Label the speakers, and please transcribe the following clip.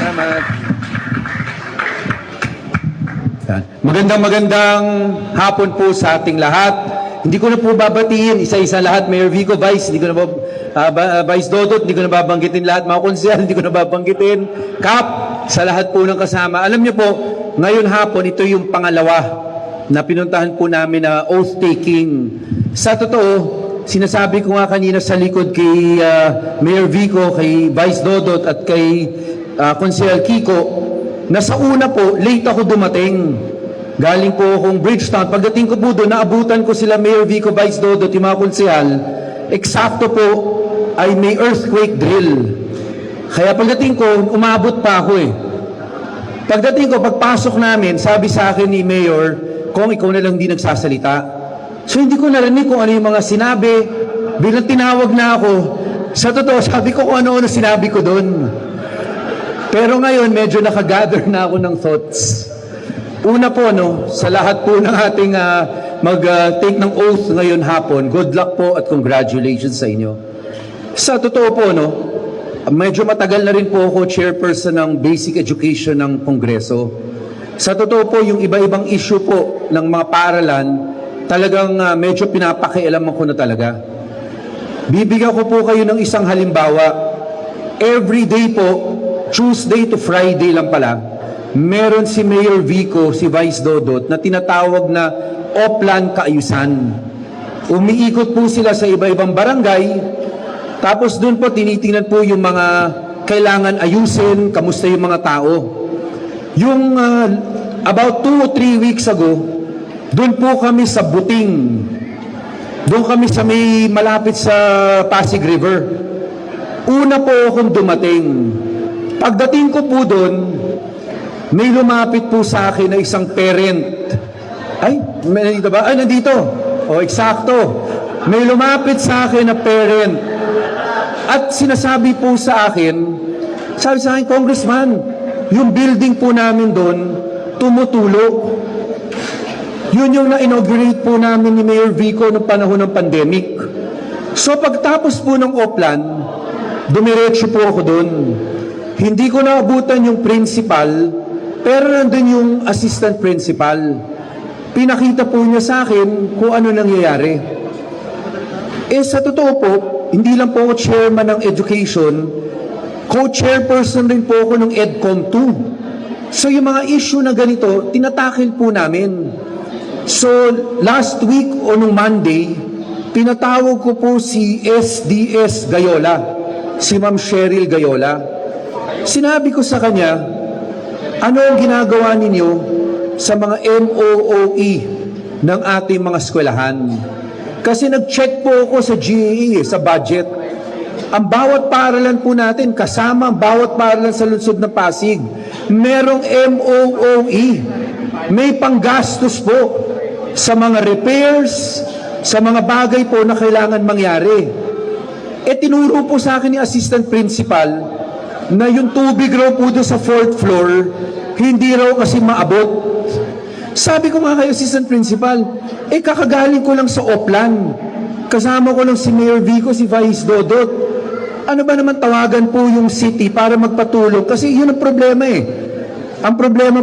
Speaker 1: Salamat. Magandang hapon po sa ating lahat. Hindi ko na po babatiin isa-isa lahat. Mayor Vico, Vice, hindi ko na Vice Dodot, hindi ko na babanggitin lahat. Mga konsehal, hindi ko na babanggitin. Kap, sa lahat po ng kasama. Alam niyo po, ngayon hapon, ito yung pangalawa na pinuntahan po namin na oath-taking. Sa totoo, sinasabi ko nga kanina sa likod kay Mayor Vico, kay Vice Dodot at kay Konsehal Kiko, na sa una po, late ako dumating. Galing po akong Bridgetown. Pagdating ko po doon, naabutan ko sila Mayor Vico, Vice Dodot, yung mga konsehal. Eksakto po ay may earthquake drill. Kaya pagdating ko, umabot pa ako eh. Pagdating ko, pagpasok namin, sabi sa akin ni Mayor, kung ikaw na lang di nagsasalita. So hindi ko narinig kung ano yung mga sinabi. Bilang tinawag na ako, sa totoo, sabi ko kung ano-ano sinabi ko doon. Pero ngayon, medyo nakagather na ako ng thoughts. Una po, sa lahat po ng ating mag-take ng oath ngayon hapon, good luck po at congratulations sa inyo. Sa totoo po, medyo matagal na rin po ako chairperson ng Basic Education ng Kongreso. Sa totoo po, yung iba-ibang issue po ng mga paaralan, talagang medyo pinapakialaman ko na talaga. Bibigyan ko po kayo ng isang halimbawa. Every day po, Tuesday to Friday lang pala, meron si Mayor Vico, si Vice Dodot, na tinatawag na Oplan Kaayusan. Umiikot po sila sa iba-ibang barangay, tapos doon po tinitingnan po yung mga kailangan ayusin, kamusta yung mga tao. Yung about 2 o 3 weeks ago, doon po kami sa Buting. Doon kami sa may malapit sa Pasig River. Una po akong dumating. Pagdating ko po doon, may lumapit po sa akin na isang parent. Ay, nandito ba? Ay, nandito. O, eksakto. May lumapit sa akin na parent. At sinasabi po sa akin, sabi sa akin, Congressman, yung building po namin doon, tumutulo. Yun yung na-inaugurate po namin ni Mayor Vico noong panahon ng pandemic. So pagtapos po ng Oplan, dumiretso po ako doon. Hindi ko naabutan yung principal, pero nandun yung assistant principal. Pinakita po niya sa akin kung ano nangyayari. Sa totoo po, hindi lang po ako chairman ng education, co-chairperson rin po ako ng EDCOM 2. So yung mga issue na ganito, tinatakil po namin. So last week o nung Monday, pinatawag ko po si SDS Gayola, si Ma'am Cheryl Gayola. Sinabi ko sa kanya, ano ang ginagawa ninyo sa mga MOOE ng ating mga eskwelahan? Kasi nag-check po ako sa GAE, sa budget. Ang bawat paaralan po natin, kasama ang bawat paaralan sa lungsod ng Pasig, merong MOOE. May panggastos po sa mga repairs, sa mga bagay po na kailangan mangyari. Tinuro po sa akin ni Assistant Principal na yung tubig raw po doon sa 4th floor, hindi raw kasi maabot. Sabi ko nga kay Assistant Principal, kakagaling ko lang sa Oplan. Kasama ko lang si Mayor Vico, si Vice Dodot. Ano ba naman tawagan po yung city para magpatulong? Kasi yun ang problema eh. Ang problema